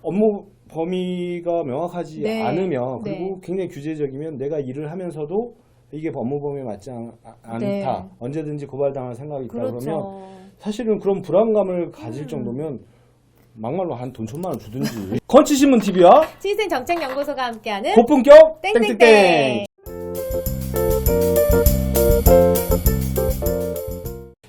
업무 범위가 명확하지 네. 않으면 그리고 네. 굉장히 규제적이면 내가 일을 하면서도 이게 업무 범위에 맞지 않다. 네. 언제든지 고발당할 생각이 있다 그렇죠. 그러면 사실은 그런 불안감을 가질 정도면 막말로 한 돈 1,000만 원 주든지. 건치신문 TV와 시즌 정책연구소가 함께하는 고품격 땡땡땡. 땡땡땡.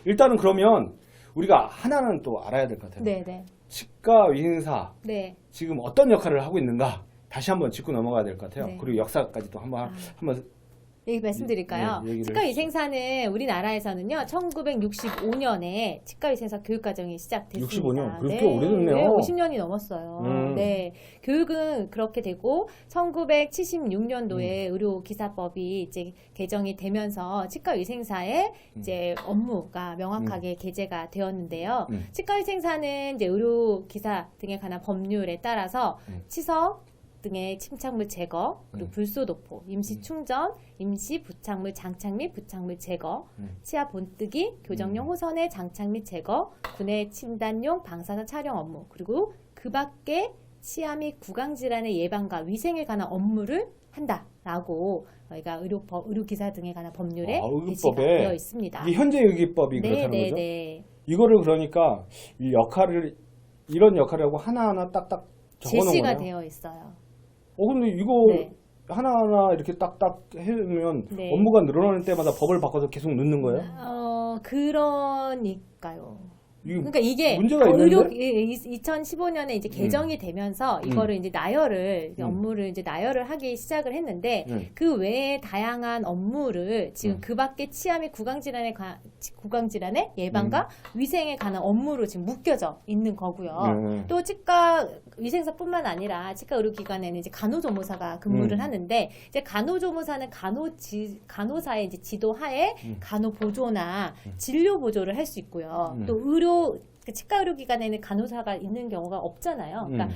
일단은 그러면 우리가 하나는 또 알아야 될 것 같아요. 네네. 치과위생사 네. 지금 어떤 역할을 하고 있는가 다시 한번 짚고 넘어가야 될 것 같아요. 네. 그리고 역사까지 또 한번 얘기 말씀드릴까요? 네, 얘기를 치과위생사는 우리나라에서는요, 1965년에 치과위생사 교육과정이 시작됐습니다. 65년? 그렇게 오래됐네요. 네, 50년이 넘었어요. 네, 교육은 그렇게 되고 1976년도에 의료기사법이 이제 개정이 되면서 치과위생사의 이제 업무가 명확하게 게재가 되었는데요. 치과위생사는 이제 의료기사 등에 관한 법률에 따라서 치석 등의 침착물 제거, 그리고 불소도포, 임시 충전, 임시 부착물 장착 및 부착물 제거, 치아 본뜨기, 교정용 호선의 장착 및 제거, 구내 침단용 방사선 촬영 업무, 그리고 그 밖에 치아 및 구강 질환의 예방과 위생에 관한 업무를 한다라고 저희가 의료기사 등에 관한 법률에 게시가 되어 있습니다. 이게 현재 의기법이 네, 그렇다는 네, 거죠? 네. 이거를 그러니까 이 역할을 이런 역할을 하고 하나하나 딱딱 적어놓은 제시가 거네요. 되어 있어요. 근데 이거 네. 하나하나 이렇게 딱딱 해놓으면 네. 업무가 늘어나는 때마다 법을 바꿔서 계속 넣는 거예요? 그러니까요. 이게 그러니까 이게 문제가 의료 있는데? 2015년에 이제 개정이 되면서 이거를 이제 나열을 업무를 이제 나열을 하기 시작을 했는데 그 외에 다양한 업무를 지금 그 밖에 치아 및 구강 질환의 예방과 위생에 관한 업무로 지금 묶여져 있는 거고요. 또 치과 위생사뿐만 아니라 치과 의료기관에는 이제 간호조무사가 근무를 하는데 이제 간호조무사는 간호사의 이제 지도하에 간호보조나 진료보조를 할 수 있고요. 또 치과 의료기관에는 간호사가 있는 경우가 없잖아요. 그러니까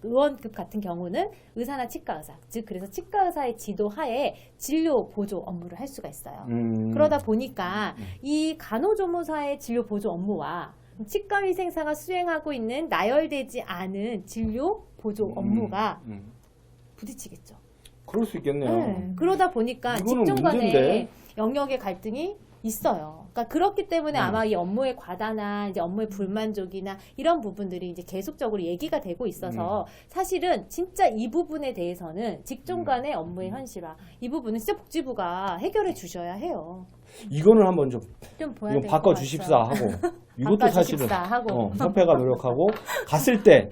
의원급 같은 경우는 의사나 치과의사, 즉 그래서 치과의사의 지도하에 진료 보조 업무를 할 수가 있어요. 그러다 보니까 이 간호조무사의 진료 보조 업무와 치과위생사가 수행하고 있는 나열되지 않은 진료 보조 업무가 부딪히겠죠. 그럴 수 있겠네요. 네. 그러다 보니까 이거는 직종 간의 문제인데? 영역의 갈등이 있어요. 그러니까 그렇기 때문에 아마 이 업무의 과다나 이제 업무의 불만족이나 이런 부분들이 이제 계속적으로 얘기가 되고 있어서 사실은 진짜 이 부분에 대해서는 직종 간의 업무의 현실화 이 부분은 진짜 복지부가 해결해 주셔야 해요. 이거는 한번 좀 보여야 이거 될것 바꿔 주십사 하고 이것도 사실은 하고. 협회가 노력하고 갔을 때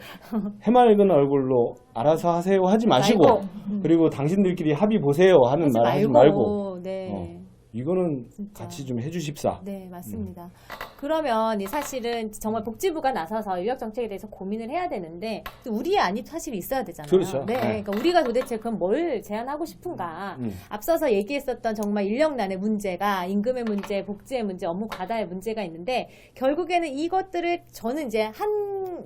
해맑은 얼굴로 알아서 하세요 하지 마시고 그리고 당신들끼리 합의 보세요 하는 말 하지 말고 네. 이거는 진짜. 같이 좀 해주십사. 네, 맞습니다. 그러면 사실은 정말 복지부가 나서서 인력 정책에 대해서 고민을 해야 되는데 우리의 안이 사실 있어야 되잖아요. 그렇죠. 네, 네. 그러니까 우리가 도대체 그럼 뭘 제안하고 싶은가? 앞서서 얘기했었던 정말 인력난의 문제가 임금의 문제, 복지의 문제, 업무 과다의 문제가 있는데 결국에는 이것들을 저는 이제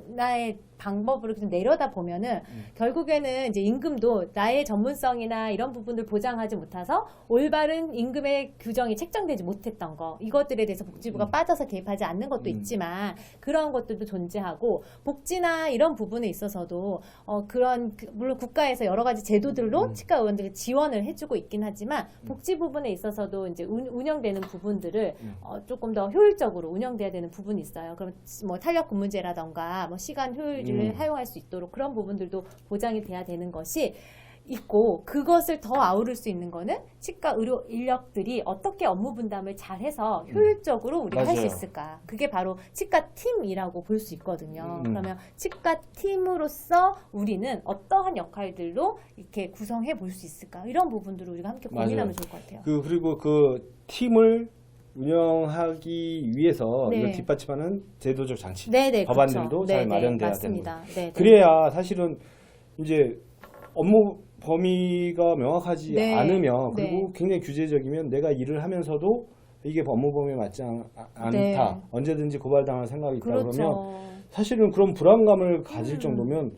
하나의 방법으로 좀 내려다 보면은 결국에는 이제 임금도 나의 전문성이나 이런 부분들 보장하지 못해서 올바른 임금의 규정이 책정되지 못했던 거 이것들에 대해서 복지부가 빠져서 개입하지 않는 것도 있지만 그런 것들도 존재하고 복지나 이런 부분에 있어서도 물론 국가에서 여러 가지 제도들로 치과 의원들이 지원을 해주고 있긴 하지만 복지 부분에 있어서도 이제 운영되는 부분들을 조금 더 효율적으로 운영돼야 되는 부분이 있어요. 그럼 뭐 탄력 근무제라던가 뭐 시간 효율을 사용할 수 있도록 그런 부분들도 보장이 돼야 되는 것이 있고 그것을 더 아우를 수 있는 거는 치과 의료 인력들이 어떻게 업무 분담을 잘 해서 효율적으로 우리가 할 수 있을까. 그게 바로 치과 팀이라고 볼 수 있거든요. 그러면 치과 팀으로서 우리는 어떠한 역할들로 이렇게 구성해 볼 수 있을까. 이런 부분들을 우리가 함께 고민하면 좋을 것 같아요. 그리고 그 팀을 운영하기 위해서 네. 이거 뒷받침하는 제도적 장치, 네네, 법안들도 그렇죠. 잘 네네, 마련돼야 맞습니다. 되는 네네. 그래야 사실은 이제 업무 범위가 명확하지 네. 않으면 그리고 네. 굉장히 규제적이면 내가 일을 하면서도 이게 업무 범위에 맞지 않다. 네. 언제든지 고발당할 생각이 있다 그렇죠. 그러면 사실은 그런 불안감을 가질 정도면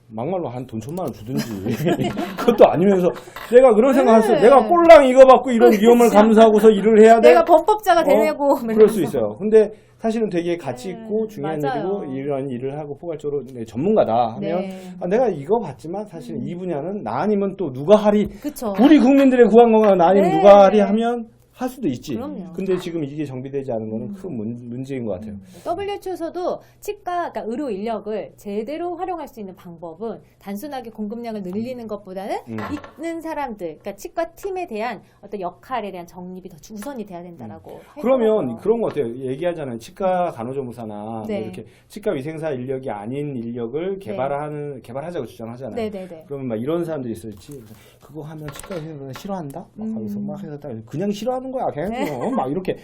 막말로 한 돈 1,000만 원 주든지 그것도 아니면서 내가 그런 생각했어요. 네. 내가 꼴랑 이거 받고 이런 위험을 감수하고서 일을 해야 돼? 내가 범법자가 되려고 그럴 수 있어요. 근데 사실은 되게 가치 있고 중요한 맞아요. 일이고 이런 일을 하고 포괄적으로 전문가다 하면 네. 내가 이거 봤지만 사실 이 분야는 나 아니면 또 누가 하리 그쵸. 우리 국민들의 구강건강 나 아니면 네. 누가 하리 하면 할 수도 있지. 그럼요. 근데 지금 이게 정비되지 않은 거는 큰 문제인 것 같아요. WHO에서도 치과, 그러니까 의료 인력을 제대로 활용할 수 있는 방법은 단순하게 공급량을 늘리는 것보다는 있는 사람들, 그러니까 치과 팀에 대한 어떤 역할에 대한 정립이 더 우선이 돼야 된다라고. 그러면 하더라고요. 그런 거 어때요? 얘기하잖아요. 치과 간호조무사나 네. 뭐 이렇게 치과 위생사 인력이 아닌 인력을 개발하자고 주장하잖아요. 네네네. 그러면 막 이런 사람들이 있을지 그거 하면 치과 위생사 싫어한다? 막 하면서 막 해서 그냥 싫어하는 거야. 그냥 막 이렇게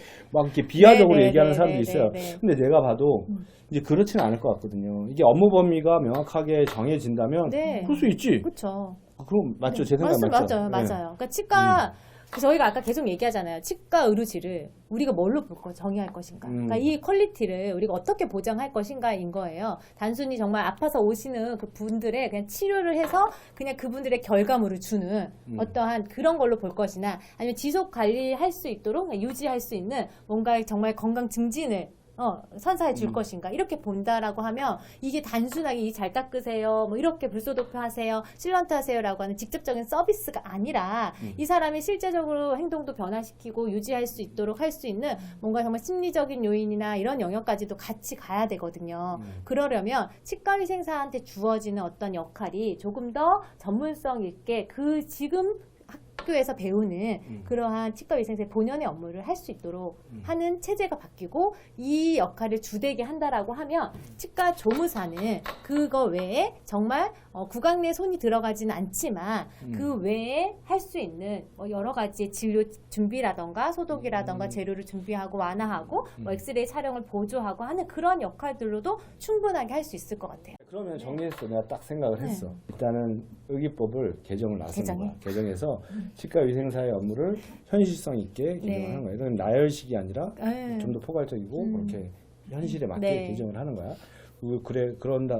비하적으로 네, 얘기하는 네, 사람들이 네, 있어요. 네, 네. 근데 내가 봐도 이제 그렇지는 않을 것 같거든요. 이게 업무 범위가 명확하게 정해진다면 네. 그럴 수 있지. 그렇죠. 그럼 맞죠? 제 생각 맞죠? 맞아요. 네. 그러니까 치과 저희가 아까 계속 얘기하잖아요. 치과 의료지를 우리가 뭘로 정의할 것인가. 그러니까 이 퀄리티를 우리가 어떻게 보장할 것인가인 거예요. 단순히 정말 아파서 오시는 그 분들의 그냥 치료를 해서 그냥 그분들의 결과물을 주는 어떠한 그런 걸로 볼 것이나 아니면 지속 관리할 수 있도록 유지할 수 있는 뭔가 정말 건강 증진을 선사해 줄 것인가 이렇게 본다라고 하면 이게 단순하게 이 잘 닦으세요 뭐 이렇게 불소독 하세요 실런트 하세요라고 하는 직접적인 서비스가 아니라 이 사람이 실제적으로 행동도 변화시키고 유지할 수 있도록 할 수 있는 뭔가 정말 심리적인 요인이나 이런 영역까지도 같이 가야 되거든요. 그러려면 치과위생사한테 주어지는 어떤 역할이 조금 더 전문성 있게 그 지금 학교에서 배우는 그러한 치과위생사의 본연의 업무를 할 수 있도록 하는 체제가 바뀌고 이 역할을 주되게 한다라고 하면 치과 조무사는 그거 외에 정말 구강 내 손이 들어가지는 않지만 그 외에 할 수 있는 여러 가지 진료 준비라던가 소독이라던가 재료를 준비하고 완화하고 엑스레이 촬영을 보조하고 하는 그런 역할들로도 충분하게 할 수 있을 것 같아요. 그러면 정리했어. 내가 딱 생각을 했어. 일단은 의기법을 개정을 나서는 거야. 개정해서 치과위생사의 업무를 현실성 있게 개정하는 거야. 이건 나열식이 아니라 좀 더 포괄적이고 그렇게 현실에 맞게 개정을 하는 거야.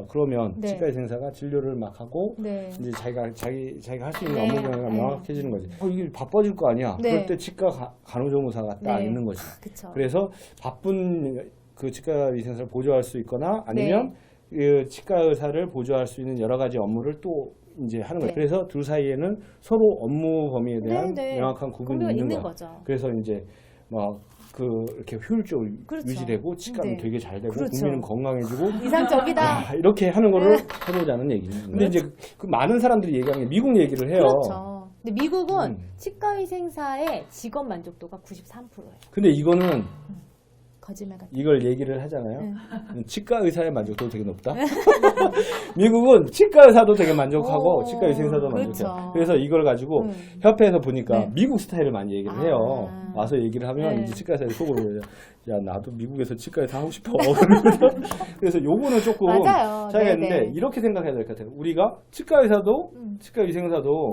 그러면 치과위생사가 진료를 막 하고 이제 자기가 할 수 있는 업무 경우가 명확해지는 거지. 이게 바빠질 거 아니야. 그럴 때 치과 간호조무사가 딱 있는 거지. 그쵸. 그래서 바쁜 그 치과위생사를 보조할 수 있거나 아니면 그 치과 의사를 보조할 수 있는 여러 가지 업무를 또 이제 하는 거예요. 그래서 둘 사이에는 서로 업무 범위에 대한 명확한 구분이 있는 거죠. 그래서 이제 막 이렇게 효율적으로 유지되고 치과는 되게 잘 되고 국민은 건강해지고 이상적이다. 이렇게 하는 거를 해보자는 얘기죠. 근데 이제 그 많은 사람들이 얘기하는 게 미국 얘기를 해요. 그렇죠. 근데 미국은 치과위생사의 직업 만족도가 93%예요. 근데 이거는 거짓말 같은. 이걸 얘기를 하잖아요. 치과 의사의 만족도도 되게 높다. 미국은 치과 의사도 되게 만족하고 치과 위생사도 만족해요. 그래서 이걸 가지고 협회에서 보니까 미국 스타일을 많이 얘기를 해요. 와서 얘기를 하면 이제 치과 의사들이 속으로 그래요. 야 나도 미국에서 치과 의사 하고 싶어. 그래서 요거는 조금 차이가 있는데 이렇게 생각해야 될 것 같아요. 우리가 치과 의사도 치과 위생사도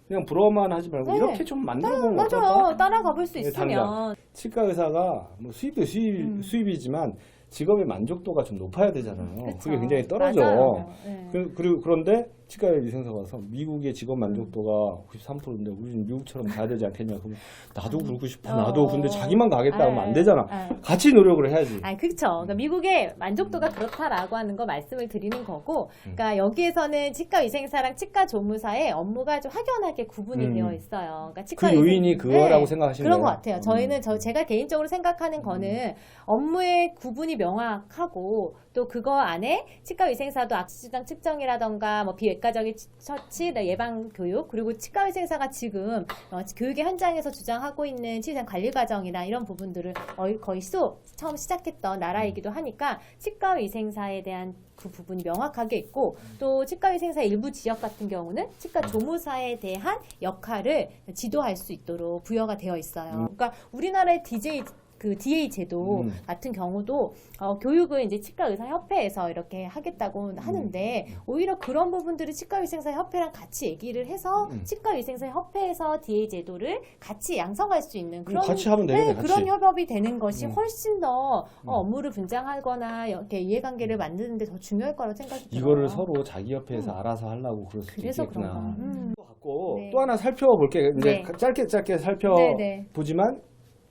그냥 부러워만 하지 말고 이렇게 좀 만들어보면 어떨까? 맞아요. 따라가 볼 수 있으면. 치과 의사가 뭐 수입도 수입이지만 직업의 만족도가 좀 높아야 되잖아요. 그게 굉장히 떨어져. 그런데 치과 위생사 가서 미국의 직업 만족도가 93%인데 우리는 미국처럼 가야 되지 않겠냐. 그럼 나도 그러고 싶어. 나도 근데 자기만 가겠다 하면 안 되잖아. 같이 노력을 해야지. 그렇죠. 그러니까 미국의 만족도가 그렇다라고 하는 거 말씀을 드리는 거고, 그러니까 여기에서는 치과 위생사랑 치과 조무사의 업무가 좀 확연하게 구분이 되어 있어요. 그러니까 치과 그 요인이 그거라고 생각하시는 거예요? 그런 것 같아요. 저희는 제가 개인적으로 생각하는 거는 업무의 구분이 명확하고 또 그거 안에 치과 위생사도 악취주당 측정이라던가 뭐 비외과적인 처치, 예방 교육 그리고 치과 위생사가 지금 교육의 현장에서 주장하고 있는 치료생 관리 과정이나 이런 부분들을 거의 처음 시작했던 나라이기도 하니까 치과 위생사에 대한 그 부분이 명확하게 있고 또 치과위생사 일부 지역 같은 경우는 치과 조무사에 대한 역할을 지도할 수 있도록 부여가 되어 있어요. 그러니까 우리나라의 DJ 그 DA 제도 같은 경우도 교육을 이제 치과의사협회에서 이렇게 하겠다고 하는데 오히려 그런 부분들을 치과위생사협회랑 같이 얘기를 해서 치과위생사협회에서 DA 제도를 같이 양성할 수 있는 그런 같이 하면 되겠네, 같이. 그런 협업이 되는 것이 훨씬 더 업무를 분장하거나 이렇게 이해관계를 만드는 데 더 중요할 거라고 생각이 들어요. 이거를 서로 자기 협회에서 알아서 하려고 그럴 수도 그래서 있겠구나. 그런가. 갖고 네. 또 하나 살펴볼게. 이제 네. 짧게 네, 네. 살펴보지만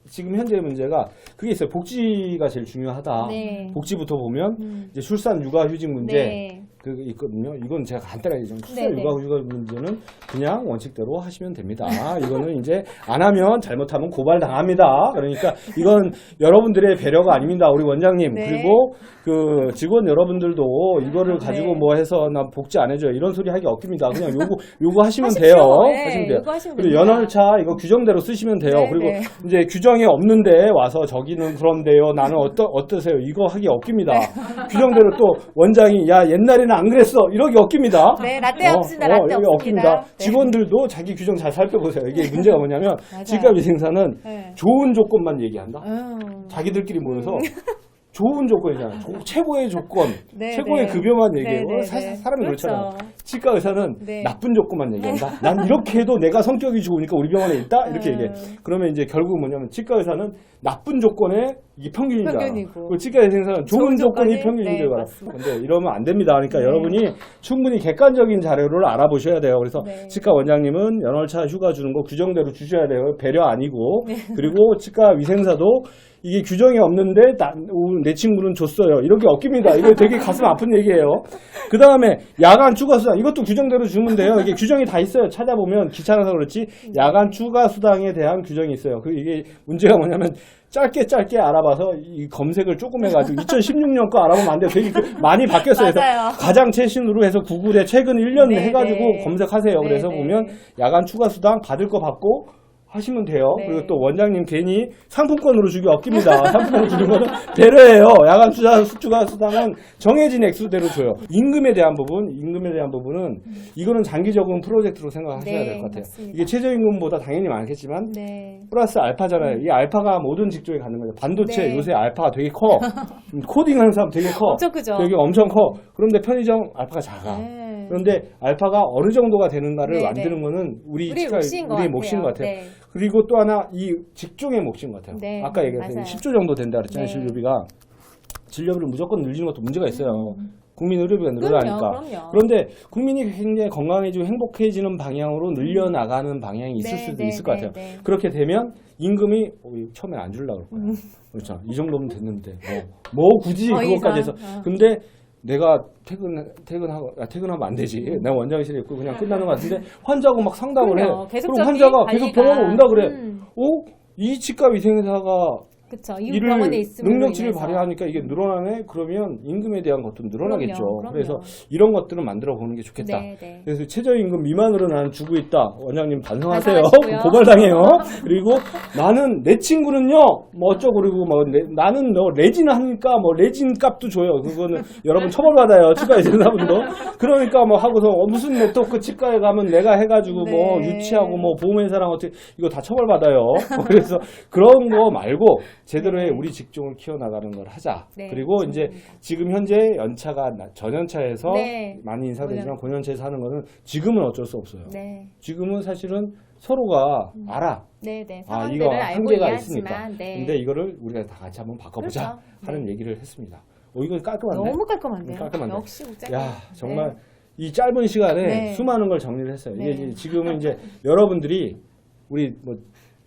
지금 현재 문제가 그게 있어요. 복지가 제일 중요하다. 네. 복지부터 보면 이제 출산 육아 휴직 문제 네. 그 있거든요. 이건 제가 간단하게 좀 출산 네, 육아 휴직 문제는 그냥 원칙대로 하시면 됩니다. 이거는 이제 안 하면 잘못하면 고발 당합니다. 그러니까 이건 여러분들의 배려가 아닙니다. 우리 원장님 네. 그리고 그 직원 여러분들도 이거를 가지고 네. 뭐 해서 나 복지 안 해줘요 이런 소리 하기 없습니다. 그냥 요거 하시면 하십시오. 돼요. 네, 하시면 돼요. 요거 하시면 그리고 됩니다. 연월차 이거 규정대로 쓰시면 돼요. 네, 그리고 네. 이제 규정이 없는데 와서 저기는 그런데요. 나는 어떠세요? 이거 하기 없깁니다. 규정대로 또 원장이 야 옛날에는 안 그랬어 이러기 없깁니다. 네, 라떼 없습니다. 라떼 이게 없습니다. 네. 직원들도 자기 규정 잘 살펴보세요. 이게 문제가 뭐냐면 맞아요. 치과위생사는 네. 좋은 조건만 얘기한다. 음. 자기들끼리 모여서 좋은 조건이잖아. 최고의 조건, 네, 최고의 네. 급여만 얘기해요. 네, 네, 사람이 그렇죠. 그렇잖아. 치과 의사는 네. 나쁜 조건만 얘기한다. 난 이렇게 해도 내가 성격이 좋으니까 우리 병원에 있다. 이렇게 얘기해. 그러면 이제 결국 뭐냐면 치과 의사는 나쁜 조건에 이게 평균인 줄 알아. 평균이고. 그리고 치과 의사는 좋은 조건이 평균인 네, 줄 알아. 맞습니다. 근데 이러면 안 됩니다. 그러니까 네. 여러분이 충분히 객관적인 자료를 알아보셔야 돼요. 그래서 네. 치과 원장님은 연월차 휴가 주는 거 규정대로 주셔야 돼요. 배려 아니고. 네. 그리고 치과 위생사도 이게 규정이 없는데 내 친구는 줬어요. 이렇게 없깁니다. 이거 되게 가슴 아픈 얘기예요. 그 다음에 야간 추가 수당 이것도 규정대로 주면 돼요. 이게 규정이 다 있어요. 찾아보면 귀찮아서 그렇지 야간 추가 수당에 대한 규정이 있어요. 그 이게 문제가 뭐냐면 짧게 알아봐서 이 검색을 조금 해가지고 2016년 거 알아보면 안 돼요. 되게 많이 바뀌었어요. 그래서 맞아요. 가장 최신으로 해서 구글에 최근 1년 네, 해가지고 네. 검색하세요. 그래서 네, 네. 보면 야간 추가 수당 받을 거 받고 하시면 돼요. 네. 그리고 또 원장님 괜히 상품권으로 주기 없깁니다. 상품권으로 주는 거는 배려예요. 야간 추가 수당은 정해진 액수대로 줘요. 임금에 대한 부분은 이거는 장기적인 프로젝트로 생각하셔야 네, 될 것 같아요. 맞습니다. 이게 최저임금보다 당연히 많겠지만 네. 플러스 알파잖아요. 이 알파가 모든 직종에 가는 거죠. 반도체 네. 요새 알파가 되게 커. 코딩하는 사람 되게 커. 엄청 크죠. 되게 엄청 커. 그런데 편의점 알파가 작아. 네. 그런데 알파가 어느 정도가 되는가를 네, 만드는 네. 거는 우리의 몫인 몫인 것 같아요. 네. 그리고 또 하나 이 직종의 몫인 것 같아요. 네, 아까 얘기했어요. 맞아요. 10조 정도 된다 그랬잖아요. 네. 진료비가. 진료비를 무조건 늘리는 것도 문제가 있어요. 국민 의료비가 늘어나니까. 그럼요. 그런데 국민이 굉장히 건강해지고 행복해지는 방향으로 늘려나가는 방향이 있을 네, 수도 네, 있을 것 네, 같아요. 네. 그렇게 되면 임금이 처음에 안 주려고 그럴 거야. 그렇죠. 이 정도면 됐는데 뭐 굳이 더 그것까지 이상, 해서. 근데 내가 퇴근하면 안 되지. 내가 원장실에 있고 그냥 끝나는 것 같은데 환자하고 막 상담을 해. 그럼요. 그럼 계속적인 환자가 계속 관리가. 병원에 온다 그래. 음. 이 치과 위생사가 그쵸. 이 일을 병원에 있으면 능력치를 발휘하니까 이게 늘어나네. 그러면 임금에 대한 것도 늘어나겠죠. 그럼요. 그래서 이런 것들은 만들어 보는 게 좋겠다. 네, 네. 그래서 최저임금 미만으로 나는 주고 있다. 원장님 반성하세요. 반성하시고요. 고발당해요. 그리고 나는 내 친구는요. 뭐 어쩌고 그리고 뭐 나는 레진 하니까 뭐 레진 값도 줘요. 그거는 여러분 처벌받아요. 치과에 대사분도. 그러니까 뭐 하고서 무슨 네트워크 치과에 가면 내가 해가지고 네. 뭐 유치하고 뭐 보험회사랑 어떻게 이거 다 처벌받아요. 그래서 그런 거 말고 제대로의 우리 직종을 키워나가는 걸 하자. 네, 그리고 이제 좋습니다. 지금 현재 연차가 전연차에서 네. 많이 인사되지만 고년차에서 하는 거는 지금은 어쩔 수 없어요. 네. 지금은 사실은 서로가 알아. 네, 네. 아, 상황들을 이거 알고 한계가 있으니까. 이해하지만 네. 근데 이거를 우리가 다 같이 한번 바꿔보자 그렇죠. 하는 얘기를 했습니다. 이거 깔끔한데? 너무 깔끔한데요. 깔끔한데? 역시 국장님. 야, 정말 이 짧은 시간에 네. 수많은 걸 정리를 했어요. 네. 이게 지금은 이제 여러분들이 우리 뭐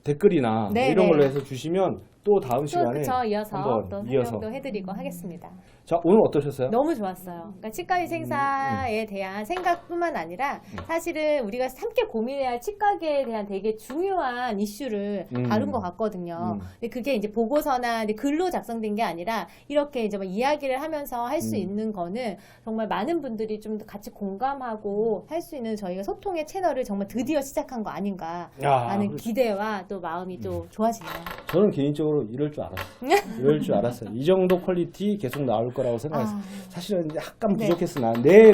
댓글이나 네, 이런 네. 걸로 해서 주시면 또 다음 또 시간에 그쵸, 이어서 한번 또 이어서. 설명도 해드리고 하겠습니다. 자, 오늘 어떠셨어요? 너무 좋았어요. 그러니까 치과위생사에 대한 생각뿐만 아니라 사실은 우리가 함께 고민해야 할 치과계에 대한 되게 중요한 이슈를 다룬 것 같거든요. 근데 그게 이제 보고서나 이제 글로 작성된 게 아니라 이렇게 이제 뭐 이야기를 하면서 할 수 있는 거는 정말 많은 분들이 좀 같이 공감하고 할 수 있는 저희가 소통의 채널을 정말 드디어 시작한 거 아닌가 하는 그렇죠. 기대와 또 마음이 또 좋아지네요. 저는 개인적으로 이럴 줄 알았어요. 이럴 줄 알았어요. 이 정도 퀄리티 계속 나올 거라고 생각했어요. 사실은 약간 네. 부족했으나 내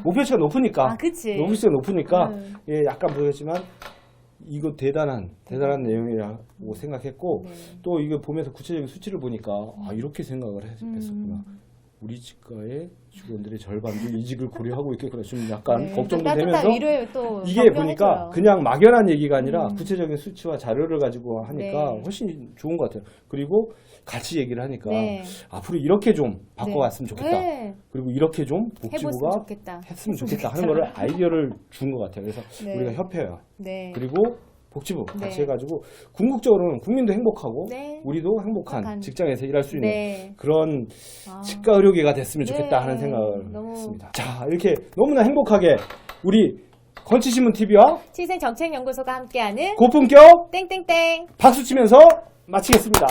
목표치가 높으니까 아, 그치. 목표치가 높으니까 예, 약간 부족했지만 이거 대단한 내용이라고 생각했고 네. 또 이거 보면서 구체적인 수치를 보니까 이렇게 생각을 했었구나. 우리 치과의 직원들의 절반도 이직을 고려하고 있겠구나. 좀 약간 네. 걱정도 따뜻한 되면서 위로에 또 이게 격려해줘요. 보니까 그냥 막연한 얘기가 아니라 구체적인 수치와 자료를 가지고 하니까 네. 훨씬 좋은 것 같아요. 그리고 같이 얘기를 하니까 네. 앞으로 이렇게 좀 바꿔왔으면 좋겠다. 네. 그리고 이렇게 좀 해봤으면 복지부가 좋겠다. 했으면 좋겠다 하는 거를 아이디어를 준 것 같아요. 그래서 네. 우리가 협회야. 네. 그리고 복지부 네. 같이 해가지고 궁극적으로는 국민도 행복하고 네. 우리도 행복한 직장에서 일할 수 있는 네. 그런 아. 치과 의료계가 됐으면 네. 좋겠다 하는 생각을 너무- 했습니다. 자, 이렇게 너무나 행복하게 우리 건치신문TV와 치생정책연구소가 함께하는 고품격 땡땡땡 박수 치면서 마치겠습니다.